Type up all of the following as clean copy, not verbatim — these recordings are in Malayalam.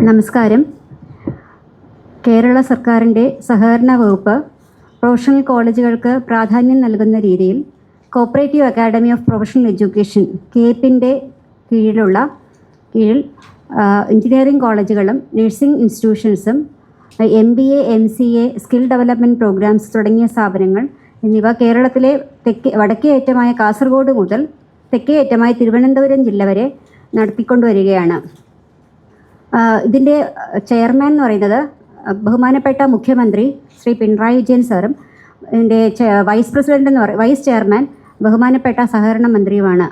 നമസ്കാരം. കേരള സർക്കാരിൻ്റെ സഹകരണ വകുപ്പ് പ്രൊഫഷണൽ കോളേജുകൾക്ക് പ്രാധാന്യം നൽകുന്ന രീതിയിൽ cooperative academy of professional education കേപ്പിൻ്റെ കീഴിൽ എഞ്ചിനീയറിംഗ് കോളേജുകളും നഴ്സിംഗ് ഇൻസ്റ്റിറ്റ്യൂഷൻസും MBA, MCA, skill development programmes തുടങ്ങിയ സ്ഥാപനങ്ങൾ എന്നിവ കേരളത്തിലെ വടക്കേ അറ്റമായ കാസർഗോഡ് മുതൽ തെക്കേ അറ്റമായ തിരുവനന്തപുരം ജില്ല വരെ നടത്തിക്കൊണ്ടുവരികയാണ്. ഇതിൻ്റെ ചെയർമാൻ എന്ന് പറയുന്നത് ബഹുമാനപ്പെട്ട മുഖ്യമന്ത്രി ശ്രീ പിണറായി വിജയൻ സാറും ഇതിൻ്റെ വൈസ് ചെയർമാൻ ബഹുമാനപ്പെട്ട സഹകരണ മന്ത്രിയുമാണ്.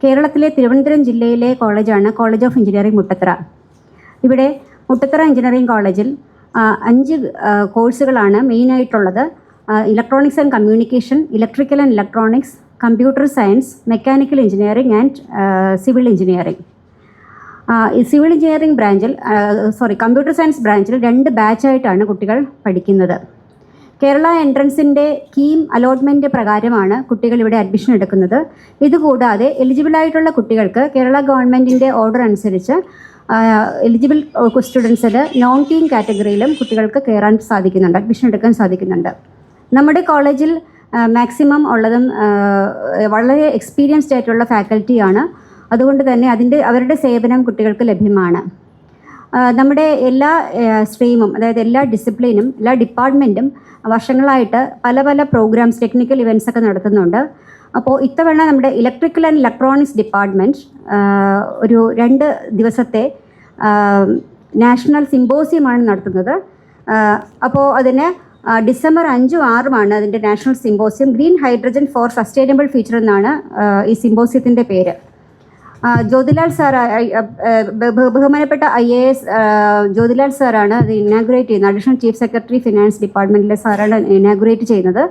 കേരളത്തിലെ തിരുവനന്തപുരം ജില്ലയിലെ കോളേജാണ് കോളേജ് ഓഫ് എഞ്ചിനീയറിംഗ് മുട്ടത്തറ. ഇവിടെ മുട്ടത്തറ എഞ്ചിനീയറിംഗ് കോളേജിൽ 5 കോഴ്സുകളാണ് മെയിനായിട്ടുള്ളത്. Electronics and communication, electrical and electronics, computer science, mechanical engineering and civil engineering. Civil engineering ബ്രാഞ്ചിൽ കമ്പ്യൂട്ടർ സയൻസ് ബ്രാഞ്ചിൽ 2 ബാച്ചായിട്ടാണ് കുട്ടികൾ പഠിക്കുന്നത്. കേരള എൻട്രൻസിൻ്റെ കീം അലോട്ട്മെൻറ്റ് പ്രകാരമാണ് കുട്ടികൾ ഇവിടെ അഡ്മിഷൻ എടുക്കുന്നത്. ഇതുകൂടാതെ എലിജിബിളായിട്ടുള്ള കുട്ടികൾക്ക് കേരള ഗവൺമെൻറ്റിൻ്റെ ഓർഡർ അനുസരിച്ച് എലിജിബിൾ സ്റ്റുഡൻസിൽ നോൺ കീം കാറ്റഗറിയിലും കുട്ടികൾക്ക് കയറാൻ സാധിക്കുന്നുണ്ട്, അഡ്മിഷൻ എടുക്കാൻ സാധിക്കുന്നുണ്ട്. നമ്മുടെ കോളേജിൽ മാക്സിമം ഉള്ളതും വളരെ എക്സ്പീരിയൻസ്ഡ് ആയിട്ടുള്ള ഫാക്കൽറ്റിയാണ്. അതുകൊണ്ട് തന്നെ അവരുടെ സേവനം കുട്ടികൾക്ക് ലഭ്യമാണ്. നമ്മുടെ എല്ലാ സ്ട്രീമും, അതായത് എല്ലാ ഡിസിപ്ലിനും എല്ലാ ഡിപ്പാർട്ട്മെൻറ്റും വർഷങ്ങളായിട്ട് പല പ്രോഗ്രാംസ്, ടെക്നിക്കൽ ഇവൻറ്റ്സ് ഒക്കെ നടത്തുന്നുണ്ട്. അപ്പോൾ ഇത്തവണ നമ്മുടെ ഇലക്ട്രിക്കൽ ആൻഡ് ഇലക്ട്രോണിക്സ് ഡിപ്പാർട്ട്മെൻറ്റ് ഒരു 2 ദിവസത്തെ നാഷണൽ സിമ്പോസിയമാണ് നടത്തുന്നത്. അപ്പോൾ അതിന് ഡിസംബർ 5ഉം 6ഉമാണ് അതിൻ്റെ national symposium. Green hydrogen four sustainable future എന്നാണ് ഈ സിമ്പോസിയത്തിൻ്റെ പേര്. ജ്യോതിലാൽ സാർ, ബഹുമാനപ്പെട്ട IAS ജ്യോതിലാൽ സാറാണ് അത് ഇനാഗുറേറ്റ് ചെയ്യുന്നത്. അഡീഷണൽ ചീഫ് സെക്രട്ടറി ഫിനാൻസ് ഡിപ്പാർട്ട്മെൻറ്റിലെ സാറാണ് ഇനാഗുറേറ്റ് ചെയ്യുന്നത്.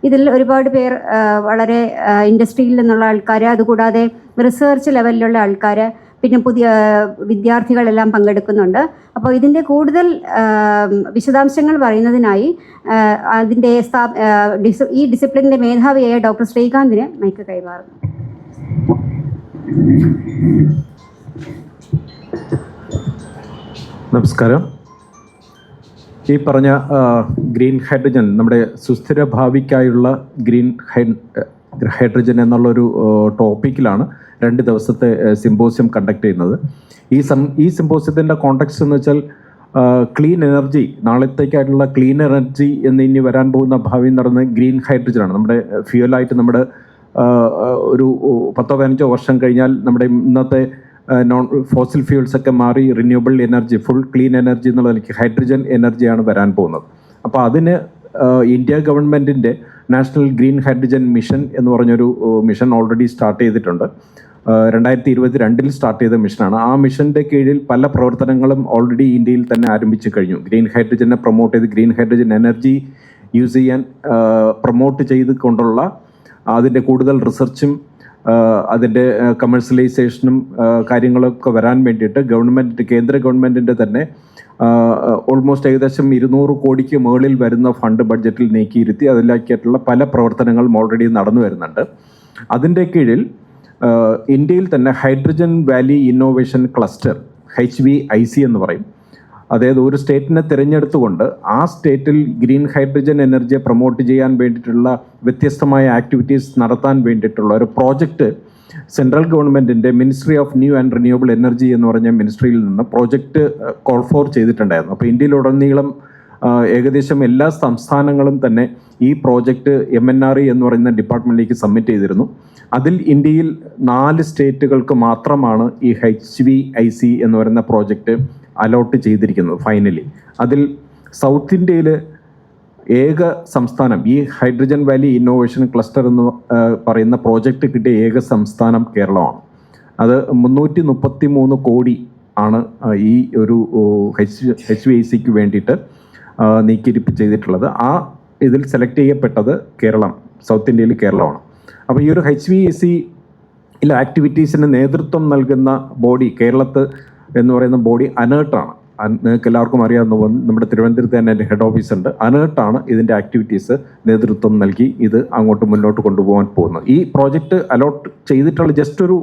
ഇതിൽ ഒരുപാട് പേർ വളരെ ഇൻഡസ്ട്രിയിൽ നിന്നുള്ള ആൾക്കാർ, അതുകൂടാതെ റിസർച്ച് ലെവലിലുള്ള ആൾക്കാർ, പിന്നെ പുതിയ വിദ്യാർത്ഥികളെല്ലാം പങ്കെടുക്കുന്നുണ്ട്. അപ്പോൾ ഇതിൻ്റെ കൂടുതൽ വിശദാംശങ്ങൾ പറയുന്നതിനായി അതിൻ്റെ ഈ ഡിസിപ്ലിൻ്റെ മേധാവിയായ ഡോക്ടർ ശ്രീകാന്തിന് മൈക്ക് കൈമാറുന്നു. നമസ്കാരം. ഈ പറഞ്ഞ ഗ്രീൻ ഹൈഡ്രജൻ, നമ്മുടെ സുസ്ഥിര ഭാവിക്കായുള്ള ഗ്രീൻ ഹൈഡ്രജൻ എന്നുള്ളൊരു ടോപ്പിക്കിലാണ് 2 ദിവസത്തെ സിമ്പോസിയം കണ്ടക്ട് ചെയ്യുന്നത്. ഈ സിമ്പോസിയത്തിൻ്റെ കോണ്ടെക്സ്റ്റ് എന്ന് വെച്ചാൽ ക്ലീൻ എനർജി, നാളത്തേക്കായിട്ടുള്ള ക്ലീൻ എനർജി എന്ന് ഇനി വരാൻ പോകുന്ന ഭാവി നടന്ന ഗ്രീൻ ഹൈഡ്രജനാണ്. നമ്മുടെ ഫ്യൂവലായിട്ട് നമ്മുടെ ഒരു 10-15 വർഷം കഴിഞ്ഞാൽ നമ്മുടെ ഇന്നത്തെ നോൺ ഫോസിൽ ഫ്യൂൾസ് ഒക്കെ മാറി renewable energy, full clean energy എന്നുള്ളതിലേക്ക് ഹൈഡ്രജൻ എനർജിയാണ് വരാൻ പോകുന്നത്. അപ്പോൾ അതിന് ഇന്ത്യ ഗവൺമെൻറ്റിൻ്റെ നാഷണൽ ഗ്രീൻ ഹൈഡ്രജൻ മിഷൻ എന്ന് പറഞ്ഞൊരു മിഷൻ ഓൾറെഡി സ്റ്റാർട്ട് ചെയ്തിട്ടുണ്ട്. 2022 സ്റ്റാർട്ട് ചെയ്ത മിഷനാണ്. ആ മിഷൻ്റെ കീഴിൽ പല പ്രവർത്തനങ്ങളും ഓൾറെഡി ഇന്ത്യയിൽ തന്നെ ആരംഭിച്ചു കഴിഞ്ഞു. ഗ്രീൻ ഹൈഡ്രജനെ പ്രൊമോട്ട് ചെയ്ത് ഗ്രീൻ ഹൈഡ്രജൻ എനർജി യൂസ് ചെയ്യാൻ പ്രൊമോട്ട് ചെയ്ത് കൊണ്ടുള്ള അതിൻ്റെ കൂടുതൽ റിസർച്ചും അതിൻ്റെ കമേഴ്സ്യലൈസേഷനും കാര്യങ്ങളൊക്കെ വരാൻ വേണ്ടിയിട്ട് കേന്ദ്ര ഗവൺമെൻറ്റിൻ്റെ തന്നെ ഓൾമോസ്റ്റ് ഏകദേശം 200 കോടിക്ക് മുകളിൽ വരുന്ന ഫണ്ട് ബഡ്ജറ്റിൽ നീക്കിയിരുത്തി അതിലേക്കായിട്ടുള്ള പല പ്രവർത്തനങ്ങളും ഓൾറെഡി നടന്നു വരുന്നുണ്ട്. അതിൻ്റെ കീഴിൽ ഇന്ത്യയിൽ തന്നെ hydrogen Valley innovation cluster, HVIC എന്ന് പറയും. അതായത് ഒരു സ്റ്റേറ്റിനെ തിരഞ്ഞെടുത്തുകൊണ്ട് ആ സ്റ്റേറ്റിൽ ഗ്രീൻ ഹൈഡ്രജൻ എനർജിയെ പ്രൊമോട്ട് ചെയ്യാൻ വേണ്ടിയിട്ടുള്ള വ്യത്യസ്തമായ ആക്ടിവിറ്റീസ് നടത്താൻ വേണ്ടിയിട്ടുള്ള ഒരു പ്രോജക്റ്റ് സെൻട്രൽ ഗവൺമെൻറ്റിൻ്റെ ministry of new and renewable energy എന്ന് പറഞ്ഞ മിനിസ്ട്രിയിൽ നിന്ന് പ്രോജക്റ്റ് കോൾ ഫോർ ചെയ്തിട്ടുണ്ടായിരുന്നു. അപ്പോൾ ഇന്ത്യയിലുടനീളം ഏകദേശം എല്ലാ സംസ്ഥാനങ്ങളും തന്നെ ഈ പ്രോജക്റ്റ് MNRE എന്ന് പറയുന്ന ഡിപ്പാർട്ട്മെൻറ്റിലേക്ക് സബ്മിറ്റ് ചെയ്തിരുന്നു. അതിൽ ഇന്ത്യയിൽ 4 സ്റ്റേറ്റുകൾക്ക് മാത്രമാണ് ഈ HVIC എന്ന് പറയുന്ന പ്രോജക്റ്റ് അലോട്ട് ചെയ്തിരിക്കുന്നത് ഫൈനലി. അതിൽ സൗത്ത് ഇന്ത്യയിൽ ഏക സംസ്ഥാനം, ഈ ഹൈഡ്രജൻ വാലി ഇന്നോവേഷൻ ക്ലസ്റ്റർ എന്ന് പറയുന്ന പ്രോജക്റ്റ് കിട്ടിയ ഏക സംസ്ഥാനം കേരളമാണ്. അത് 333 കോടി ആണ് ഈ ഒരു HVICക്ക് വേണ്ടിയിട്ട് നീക്കിയിരിപ്പ് ചെയ്തിട്ടുള്ളത്. ആ ഇതിൽ സെലക്ട് ചെയ്യപ്പെട്ടത് കേരളം, സൗത്ത് ഇന്ത്യയിൽ കേരളമാണ്. അപ്പോൾ ഈ ഒരു HVIC ആക്ടിവിറ്റീസിന് നേതൃത്വം നൽകുന്ന ബോഡി കേരളത്ത് എന്ന് പറയുന്ന ബോഡി അനേർട്ടാണ്. നിങ്ങൾക്ക് എല്ലാവർക്കും അറിയാവുന്ന നമ്മുടെ തിരുവനന്തപുരത്ത് തന്നെ എൻ്റെ ഹെഡ് ഓഫീസ് ഉണ്ട്. അനേർട്ടാണ് ഇതിൻ്റെ ആക്ടിവിറ്റീസ് നേതൃത്വം നൽകി ഇത് അങ്ങോട്ട് മുന്നോട്ട് കൊണ്ടുപോകാൻ പോകുന്നത്. ഈ പ്രോജക്റ്റ് അലോട്ട് ചെയ്തിട്ടുള്ള ജസ്റ്റ് ഒരു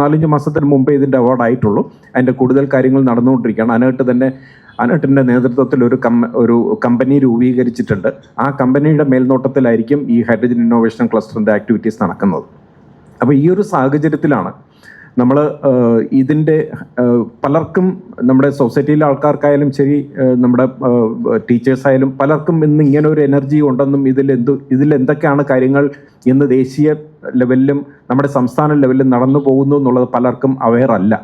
4-5 മാസത്തിന് മുമ്പേ ഇതിൻ്റെ അവാർഡായിട്ടുള്ളൂ. അതിൻ്റെ കൂടുതൽ കാര്യങ്ങൾ നടന്നുകൊണ്ടിരിക്കുകയാണ്. അനേർട്ടിൻ്റെ നേതൃത്വത്തിൽ ഒരു കമ്പനി രൂപീകരിച്ചിട്ടുണ്ട്. ആ കമ്പനിയുടെ മേൽനോട്ടത്തിലായിരിക്കും ഈ ഹൈഡ്രജൻ ഇന്നോവേഷൻ ക്ലസ്റ്ററിൻ്റെ ആക്ടിവിറ്റീസ് നടക്കുന്നത്. അപ്പോൾ ഈ ഒരു സാഹചര്യത്തിലാണ് നമ്മൾ ഇതിൻ്റെ പലർക്കും, നമ്മുടെ സൊസൈറ്റിയിലെ ആൾക്കാർക്കായാലും ശരി, നമ്മുടെ ടീച്ചേഴ്സായാലും പലർക്കും ഇന്ന് ഇങ്ങനെ ഒരു എനർജി ഉണ്ടെന്നും ഇതിലെന്തൊക്കെയാണ് കാര്യങ്ങൾ ഇന്ന് ദേശീയ ലെവലിലും നമ്മുടെ സംസ്ഥാന ലെവലിലും നടന്നു പോകുന്നു എന്നുള്ളത് പലർക്കും അവെയർ അല്ല.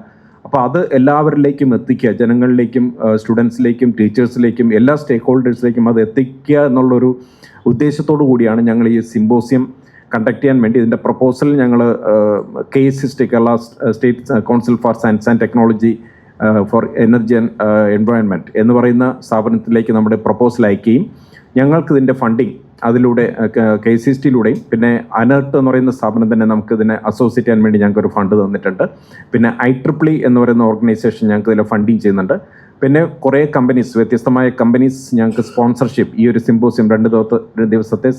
അപ്പോൾ അത് എല്ലാവരിലേക്കും എത്തിക്കുക, ജനങ്ങളിലേക്കും സ്റ്റുഡൻസിലേക്കും ടീച്ചേഴ്സിലേക്കും എല്ലാ സ്റ്റേക്ക് ഹോൾഡേഴ്സിലേക്കും അത് എത്തിക്കുക എന്നുള്ളൊരു ഉദ്ദേശത്തോടു കൂടിയാണ് ഞങ്ങൾ ഈ സിമ്പോസിയം കണ്ടക്ട് ചെയ്യാൻ വേണ്ടി ഇതിൻ്റെ പ്രപ്പോസൽ ഞങ്ങൾ KSST, Kerala state council for science and technology for energy and environment എന്ന് പറയുന്ന സ്ഥാപനത്തിലേക്ക് നമ്മുടെ പ്രപ്പോസൽ അയക്കുകയും ഞങ്ങൾക്ക് ഇതിൻ്റെ ഫണ്ടിങ് അതിലൂടെ KSSTയിലൂടെയും പിന്നെ അനേർട്ട് എന്ന് പറയുന്ന സ്ഥാപനം തന്നെ നമുക്ക് ഇതിനെ അസോസിയേറ്റ് ചെയ്യാൻ വേണ്ടി ഞങ്ങൾക്കൊരു ഫണ്ട് തന്നിട്ടുണ്ട്. പിന്നെ IEEE എന്ന് പറയുന്ന ഓർഗനൈസേഷൻ ഞങ്ങൾക്ക് ഇതിൽ ഫണ്ടിങ് ചെയ്യുന്നുണ്ട്. പിന്നെ കുറേ കമ്പനീസ്, വ്യത്യസ്തമായ കമ്പനീസ് ഞങ്ങൾക്ക് സ്പോൺസർഷിപ്പ് ഈ ഒരു സിമ്പോസിയം 2 ദിവസത്തെ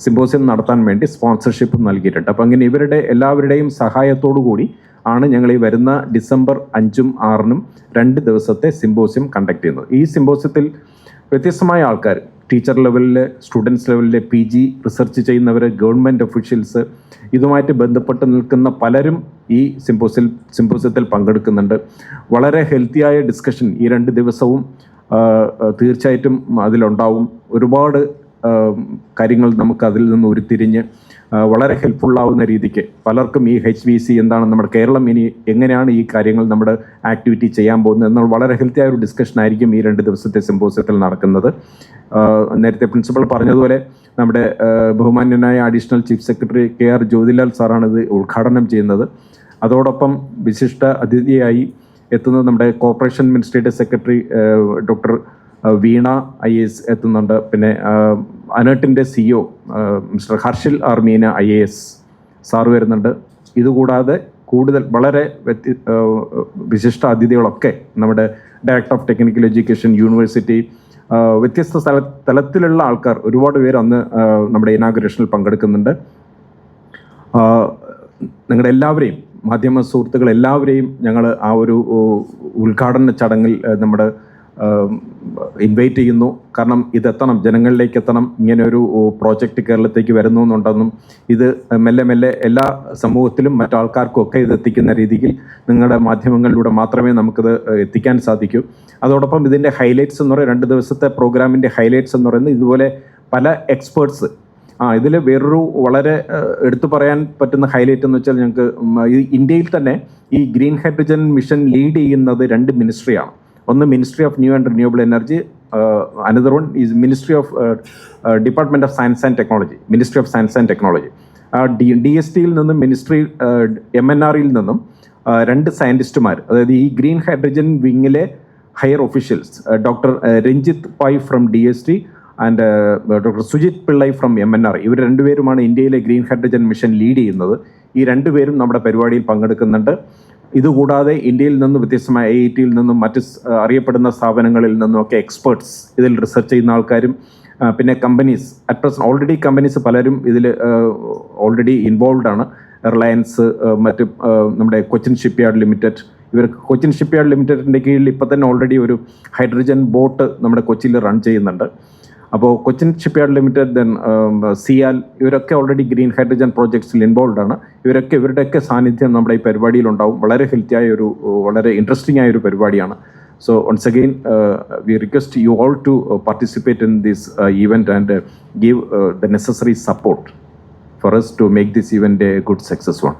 സിമ്പോസിയം നടത്താൻ വേണ്ടി സ്പോൺസർഷിപ്പ് നൽകിയിട്ടുണ്ട്. അപ്പോൾ അങ്ങനെ ഇവരുടെ എല്ലാവരുടെയും സഹായത്തോടു കൂടി ആണ് ഞങ്ങൾ ഈ വരുന്ന ഡിസംബർ 5-ഉം 6-നും 2 ദിവസത്തെ സിമ്പോസിയം കണ്ടക്ട് ചെയ്യുന്നത്. ഈ സിമ്പോസിയത്തിൽ വ്യത്യസ്തമായ ആൾക്കാർ, ടീച്ചർ ലെവലിൽ, സ്റ്റുഡൻസ് ലെവലിൽ, PG റിസർച്ച് ചെയ്യുന്നവർ, ഗവൺമെൻറ് ഒഫീഷ്യൽസ്, ഇതുമായിട്ട് ബന്ധപ്പെട്ട് നിൽക്കുന്ന പലരും ഈ സിമ്പോസിയത്തിൽ പങ്കെടുക്കുന്നുണ്ട്. വളരെ ഹെൽത്തിയായ ഡിസ്കഷൻ ഈ 2 ദിവസവും തീർച്ചയായിട്ടും അതിലുണ്ടാവും. ഒരുപാട് കാര്യങ്ങൾ നമുക്ക് അതിൽ നിന്ന് ഉരുത്തിരിഞ്ഞ് വളരെ ഹെൽപ്ഫുള്ളാവുന്ന രീതിക്ക് പലർക്കും ഈ HVC എന്താണ്, നമ്മുടെ കേരളം ഇനി എങ്ങനെയാണ് ഈ കാര്യങ്ങൾ നമ്മുടെ ആക്ടിവിറ്റി ചെയ്യാൻ പോകുന്നത് എന്നുള്ള വളരെ ഹെൽത്തിയായ ഒരു ഡിസ്കഷൻ ആയിരിക്കും ഈ 2 ദിവസത്തെ സിമ്പോസിയത്തിൽ നടക്കുന്നത്. നേരത്തെ പ്രിൻസിപ്പൽ പറഞ്ഞതുപോലെ നമ്മുടെ ബഹുമാന്യനായ additional chief secretary KR Jyothilal സാറാണ് ഇത് ഉദ്ഘാടനം ചെയ്യുന്നത്. അതോടൊപ്പം വിശിഷ്ട അതിഥിയായി എത്തുന്നത് നമ്മുടെ corporation administrative secretary doctor Veena IAS എത്തുന്നുണ്ട്. പിന്നെ അനേർട്ടിൻ്റെ CEO mister Harshil R Meena IAS sir വരുന്നുണ്ട്. ഇതുകൂടാതെ കൂടുതൽ വളരെ വിശിഷ്ട അതിഥികളൊക്കെ നമ്മുടെ director of technical education university, വ്യത്യസ്ത തലത്തിലുള്ള ആൾക്കാർ ഒരുപാട് പേര് അന്ന് നമ്മുടെ ഇനാഗുറേഷനിൽ പങ്കെടുക്കുന്നുണ്ട്. നിങ്ങളുടെ എല്ലാവരെയും, മാധ്യമ സുഹൃത്തുക്കൾ എല്ലാവരെയും ഞങ്ങൾ ആ ഒരു ഉദ്ഘാടന ചടങ്ങിൽ നമ്മുടെ ഇൻവൈറ്റ് ചെയ്യുന്നു. കാരണം ഇതെത്തണം, ജനങ്ങളിലേക്ക് എത്തണം. ഇങ്ങനെ ഒരു പ്രോജക്റ്റ് കേരളത്തേക്ക് വരുന്നു എന്നുണ്ടെന്നും ഇത് മെല്ലെ മെല്ലെ എല്ലാ സമൂഹത്തിലും മറ്റാൾക്കാർക്കും ഒക്കെ ഇത് എത്തിക്കുന്ന രീതിയിൽ നിങ്ങളുടെ മാധ്യമങ്ങളിലൂടെ മാത്രമേ നമുക്കിത് എത്തിക്കാൻ സാധിക്കൂ. അതോടൊപ്പം ഇതിൻ്റെ ഹൈലൈറ്റ്സ് എന്ന് പറയുന്നത് 2 ദിവസത്തെ പ്രോഗ്രാമിൻ്റെ ഹൈലൈറ്റ്സ് എന്ന് പറയുന്നത് ഇതുപോലെ പല എക്സ്പേർട്സ്. ഇതിൽ വേറൊരു വളരെ എടുത്തു പറയാൻ പറ്റുന്ന ഹൈലൈറ്റ് എന്ന് വെച്ചാൽ ഞങ്ങൾക്ക് ഇന്ത്യയിൽ തന്നെ ഈ ഗ്രീൻ ഹൈഡ്രജൻ മിഷൻ ലീഡ് ചെയ്യുന്നത് 2 മിനിസ്ട്രിയാണ്. ഒന്ന് ministry of new and renewable energy, another one is ministry of department of science and technology, ministry of science and technology. DSTയിൽ നിന്നും മിനിസ്ട്രി MNRയിൽ നിന്നും 2 സയൻറ്റിസ്റ്റുമാർ, അതായത് ഈ ഗ്രീൻ ഹൈഡ്രജൻ വിങ്ങിലെ higher officials, doctor Ranjith Pai from DST and doctor Sujith Pillai from MNR, ഇവർ 2 പേരുമാണ് ഇന്ത്യയിലെ ഗ്രീൻ ഹൈഡ്രജൻ മിഷൻ ലീഡ് ചെയ്യുന്നത്. ഈ 2 പേരും നമ്മുടെ പരിപാടിയിൽ പങ്കെടുക്കുന്നുണ്ട്. ഇതുകൂടാതെ ഇന്ത്യയിൽ നിന്നും വ്യത്യസ്തമായ IITയിൽ നിന്നും മറ്റ് അറിയപ്പെടുന്ന സ്ഥാപനങ്ങളിൽ നിന്നുമൊക്കെ എക്സ്പേർട്സ്, ഇതിൽ റിസർച്ച് ചെയ്യുന്ന ആൾക്കാരും, പിന്നെ companies, at present already companies പലരും ഇതിൽ ഓൾറെഡി ഇൻവോൾവ് ആണ്. റിലയൻസ്, മറ്റ് നമ്മുടെ കൊച്ചിൻ ഷിപ്പ്യാർഡ് ലിമിറ്റഡ്, ഇവർക്ക് കൊച്ചിൻ ഷിപ്പ്യാർഡ് ലിമിറ്റഡിൻ്റെ കീഴിൽ ഇപ്പോൾ തന്നെ ഓൾറെഡി ഒരു ഹൈഡ്രജൻ ബോട്ട് നമ്മുടെ കൊച്ചിയിൽ റൺ ചെയ്യുന്നുണ്ട്. അപ്പോൾ Cochin shipyard limited, then CIAL, ഇവരൊക്കെ ഓൾറെഡി ഗ്രീൻ ഹൈഡ്രജൻ പ്രോജക്ട്സിൽ ഇൻവോൾവ് ആണ്. ഇവരുടെയൊക്കെ സാന്നിധ്യം നമ്മുടെ ഈ പരിപാടിയിലുണ്ടാവും. വളരെ ഹെൽത്തിയായ ഒരു, വളരെ ഇൻട്രസ്റ്റിംഗ് ആയ ഒരു പരിപാടിയാണ്. So once again we request you all to participate in this event and give the necessary support for us to make this event a good success one.